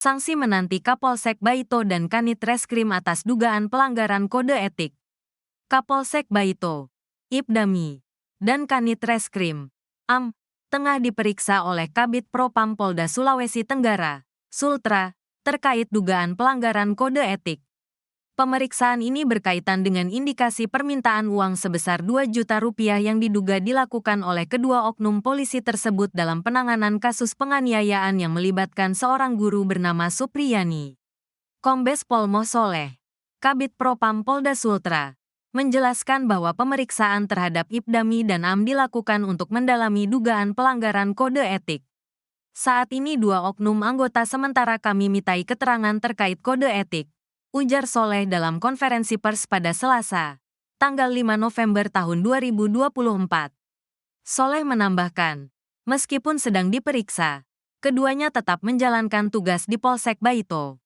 Sanksi menanti Kapolsek Baito dan Kanit Reskrim atas dugaan pelanggaran kode etik. Kapolsek Baito, Ibdami, dan Kanit Reskrim, tengah diperiksa oleh Kabid Propam Polda Sulawesi Tenggara, Sultra, terkait dugaan pelanggaran kode etik. Pemeriksaan ini berkaitan dengan indikasi permintaan uang sebesar 2 juta rupiah yang diduga dilakukan oleh kedua oknum polisi tersebut dalam penanganan kasus penganiayaan yang melibatkan seorang guru bernama Supriyani. Kombes Pol Moh Soleh, Kabid Propam Polda Sultra, menjelaskan bahwa pemeriksaan terhadap Ibdami dan dilakukan untuk mendalami dugaan pelanggaran kode etik. Saat ini 2 oknum anggota sementara kami mintai keterangan terkait kode etik, ujar Soleh dalam konferensi pers pada Selasa, tanggal 5 November tahun 2024. Soleh menambahkan, meskipun sedang diperiksa, keduanya tetap menjalankan tugas di Polsek Baito.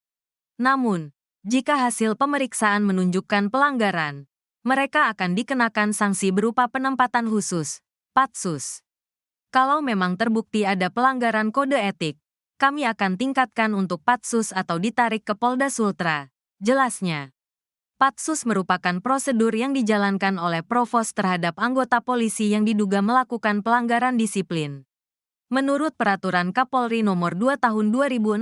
Namun, jika hasil pemeriksaan menunjukkan pelanggaran, mereka akan dikenakan sanksi berupa penempatan khusus, Patsus. Kalau memang terbukti ada pelanggaran kode etik, kami akan tingkatkan untuk Patsus atau ditarik ke Polda Sultra. Jelasnya, Patsus merupakan prosedur yang dijalankan oleh Provos terhadap anggota polisi yang diduga melakukan pelanggaran disiplin. Menurut Peraturan Kapolri Nomor 2 Tahun 2016,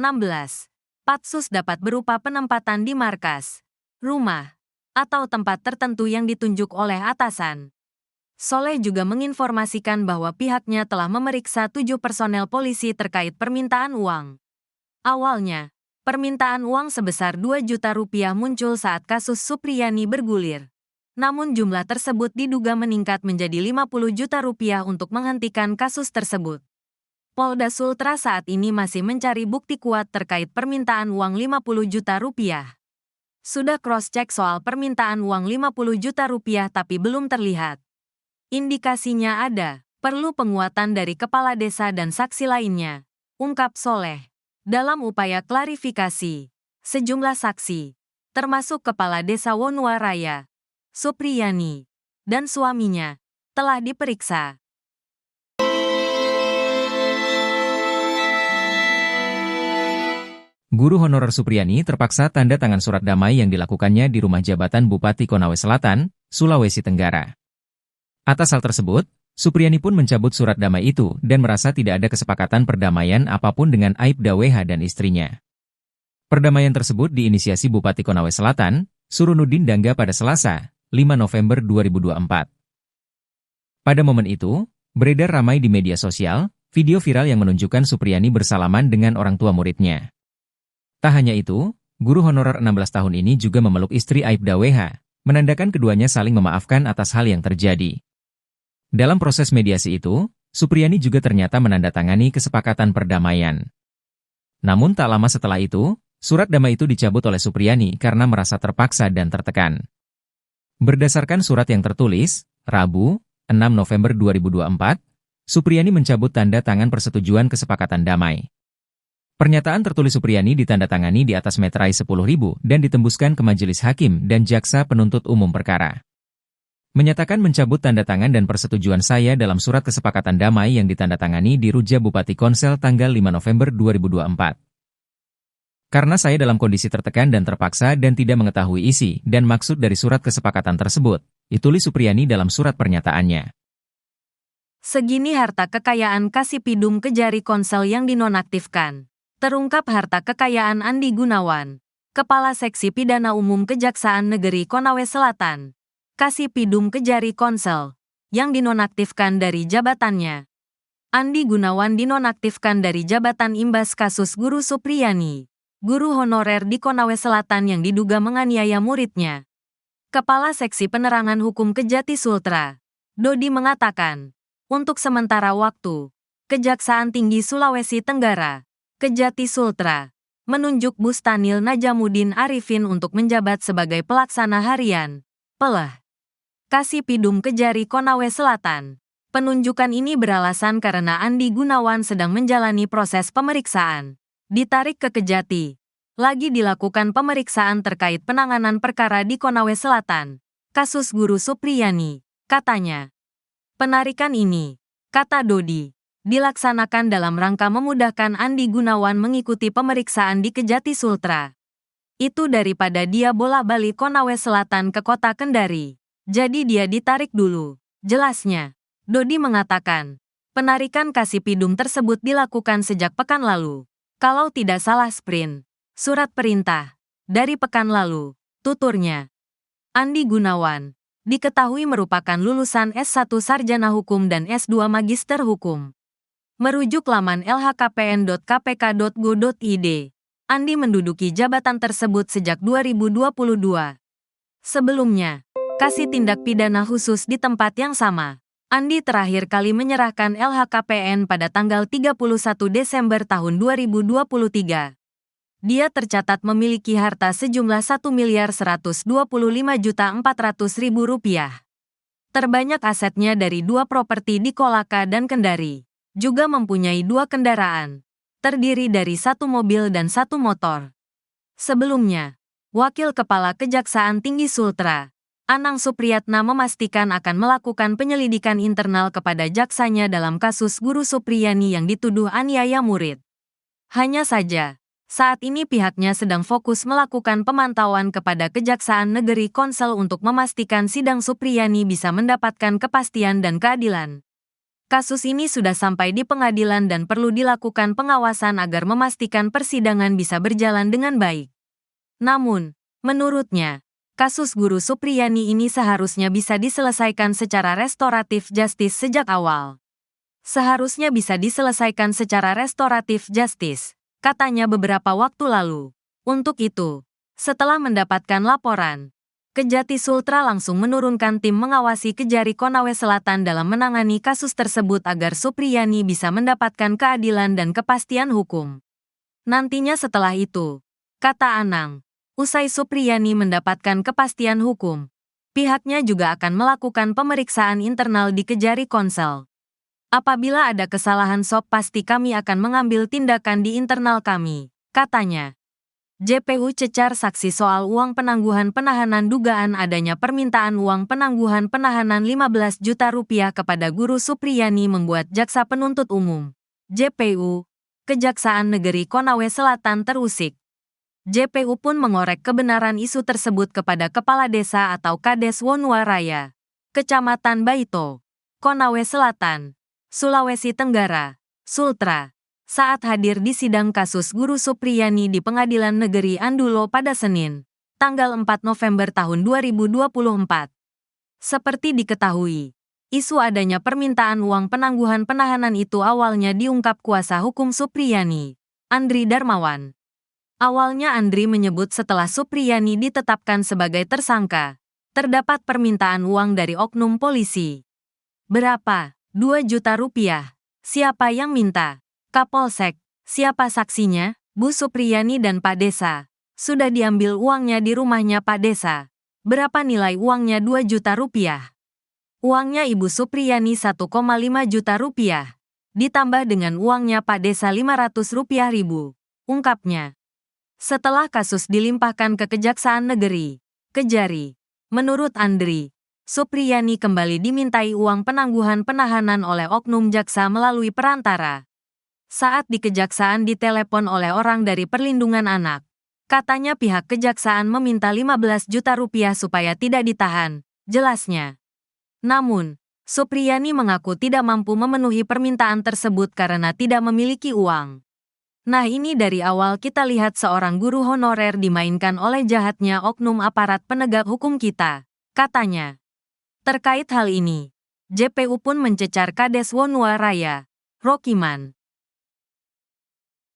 Patsus dapat berupa penempatan di markas, rumah, atau tempat tertentu yang ditunjuk oleh atasan. Soleh juga menginformasikan bahwa pihaknya telah memeriksa 7 personel polisi terkait permintaan uang. Awalnya, permintaan uang sebesar 2 juta rupiah muncul saat kasus Supriyani bergulir. Namun jumlah tersebut diduga meningkat menjadi 50 juta rupiah untuk menghentikan kasus tersebut. Polda Sultra saat ini masih mencari bukti kuat terkait permintaan uang 50 juta rupiah. Sudah cross-check soal permintaan uang 50 juta rupiah tapi belum terlihat indikasinya ada, perlu penguatan dari kepala desa dan saksi lainnya, ungkap Soleh. Dalam upaya klarifikasi, sejumlah saksi, termasuk Kepala Desa Wonua Raya, Supriyani, dan suaminya, telah diperiksa. Guru honorer Supriyani terpaksa tanda tangan surat damai yang dilakukannya di rumah jabatan Bupati Konawe Selatan, Sulawesi Tenggara. Atas hal tersebut, Supriyani pun mencabut surat damai itu dan merasa tidak ada kesepakatan perdamaian apapun dengan Aibda WH dan istrinya. Perdamaian tersebut diinisiasi Bupati Konawe Selatan, Surunudin Dangga pada Selasa, 5 November 2024. Pada momen itu, beredar ramai di media sosial, video viral yang menunjukkan Supriyani bersalaman dengan orang tua muridnya. Tak hanya itu, guru honorer 16 tahun ini juga memeluk istri Aibda WH, menandakan keduanya saling memaafkan atas hal yang terjadi. Dalam proses mediasi itu, Supriyani juga ternyata menandatangani kesepakatan perdamaian. Namun tak lama setelah itu, surat damai itu dicabut oleh Supriyani karena merasa terpaksa dan tertekan. Berdasarkan surat yang tertulis, Rabu, 6 November 2024, Supriyani mencabut tanda tangan persetujuan kesepakatan damai. Pernyataan tertulis Supriyani ditandatangani di atas meterai 10.000 dan ditembuskan ke Majelis Hakim dan Jaksa Penuntut Umum Perkara. Menyatakan mencabut tanda tangan dan persetujuan saya dalam surat kesepakatan damai yang ditandatangani di Ruja Bupati Konsel tanggal 5 November 2024. Karena saya dalam kondisi tertekan dan terpaksa dan tidak mengetahui isi dan maksud dari surat kesepakatan tersebut, ditulis Supriyani dalam surat pernyataannya. Segini harta kekayaan Kasipidum Kejari Konsel yang dinonaktifkan. Terungkap harta kekayaan Andi Gunawan, Kepala Seksi Pidana Umum Kejaksaan Negeri Konawe Selatan, Kasipidum Kejari Konsel, yang dinonaktifkan dari jabatannya. Andi Gunawan dinonaktifkan dari jabatan imbas kasus Guru Supriyani, guru honorer di Konawe Selatan yang diduga menganiaya muridnya. Kepala Seksi Penerangan Hukum Kejati Sultra, Dodi mengatakan, untuk sementara waktu, Kejaksaan Tinggi Sulawesi Tenggara, Kejati Sultra, menunjuk Bustanil Najamuddin Arifin untuk menjabat sebagai pelaksana harian, Kasipidum Kejari Konawe Selatan. Penunjukan ini beralasan karena Andi Gunawan sedang menjalani proses pemeriksaan. Ditarik ke Kejati. Lagi dilakukan pemeriksaan terkait penanganan perkara di Konawe Selatan. Kasus Guru Supriyani, katanya. Penarikan ini, kata Dodi, dilaksanakan dalam rangka memudahkan Andi Gunawan mengikuti pemeriksaan di Kejati Sultra. Itu daripada dia bolak-balik Konawe Selatan ke kota Kendari. Jadi dia ditarik dulu. Jelasnya, Dodi mengatakan, penarikan Kasipidum tersebut dilakukan sejak pekan lalu. Kalau tidak salah sprint, surat perintah, dari pekan lalu, tuturnya. Andi Gunawan, diketahui merupakan lulusan S1 Sarjana Hukum dan S2 Magister Hukum. Merujuk laman lhkpn.kpk.go.id, Andi menduduki jabatan tersebut sejak 2022. Sebelumnya, kasih tindak pidana khusus di tempat yang sama. Andi terakhir kali menyerahkan LHKPN pada tanggal 31 Desember tahun 2023. Dia tercatat memiliki harta sejumlah Rp1.125.400.000. Terbanyak asetnya dari 2 properti di Kolaka dan Kendari. Juga mempunyai 2 kendaraan, terdiri dari 1 mobil dan 1 motor. Sebelumnya, Wakil Kepala Kejaksaan Tinggi Sultra, Anang Supriyatna memastikan akan melakukan penyelidikan internal kepada jaksanya dalam kasus Guru Supriyani yang dituduh aniaya murid. Hanya saja, saat ini pihaknya sedang fokus melakukan pemantauan kepada Kejaksaan Negeri Konsel untuk memastikan sidang Supriyani bisa mendapatkan kepastian dan keadilan. Kasus ini sudah sampai di pengadilan dan perlu dilakukan pengawasan agar memastikan persidangan bisa berjalan dengan baik. Namun, menurutnya, kasus Guru Supriyani ini seharusnya bisa diselesaikan secara restoratif justice sejak awal. Seharusnya bisa diselesaikan secara restoratif justice, katanya beberapa waktu lalu. Untuk itu, setelah mendapatkan laporan, Kejati Sultra langsung menurunkan tim mengawasi Kejari Konawe Selatan dalam menangani kasus tersebut agar Supriyani bisa mendapatkan keadilan dan kepastian hukum. Nantinya setelah itu, kata Anang, usai Supriyani mendapatkan kepastian hukum, pihaknya juga akan melakukan pemeriksaan internal di Kejari Konsel. Apabila ada kesalahan pasti kami akan mengambil tindakan di internal kami, katanya. JPU cecar saksi soal uang penangguhan penahanan dugaan adanya permintaan uang penangguhan penahanan Rp15 juta kepada Guru Supriyani membuat Jaksa Penuntut Umum, JPU, Kejaksaan Negeri Konawe Selatan terusik. JPU pun mengorek kebenaran isu tersebut kepada Kepala Desa atau Kades Wonuwaraya, Kecamatan Baito, Konawe Selatan, Sulawesi Tenggara, Sultra, saat hadir di sidang kasus Guru Supriyani di Pengadilan Negeri Andulo pada Senin, tanggal 4 November tahun 2024. Seperti diketahui, isu adanya permintaan uang penangguhan penahanan itu awalnya diungkap kuasa hukum Supriyani, Andri Darmawan. Awalnya Andri menyebut setelah Supriyani ditetapkan sebagai tersangka, terdapat permintaan uang dari oknum polisi. Berapa? 2 juta rupiah. Siapa yang minta? Kapolsek. Siapa saksinya? Bu Supriyani dan Pak Desa. Sudah diambil uangnya di rumahnya Pak Desa. Berapa nilai uangnya? 2 juta rupiah. Uangnya Ibu Supriyani 1,5 juta rupiah. Ditambah dengan uangnya Pak Desa 500 rupiah ribu, ungkapnya. Setelah kasus dilimpahkan ke Kejaksaan Negeri Kejari, menurut Andri, Supriyani kembali dimintai uang penangguhan penahanan oleh oknum jaksa melalui perantara. Saat di kejaksaan ditelepon oleh orang dari Perlindungan Anak. Katanya pihak kejaksaan meminta 15 juta rupiah supaya tidak ditahan, jelasnya. Namun, Supriyani mengaku tidak mampu memenuhi permintaan tersebut karena tidak memiliki uang. Nah ini dari awal kita lihat seorang guru honorer dimainkan oleh jahatnya oknum aparat penegak hukum kita, katanya. Terkait hal ini, JPU pun mencecar Kades Wonuwaraya, Rokiman.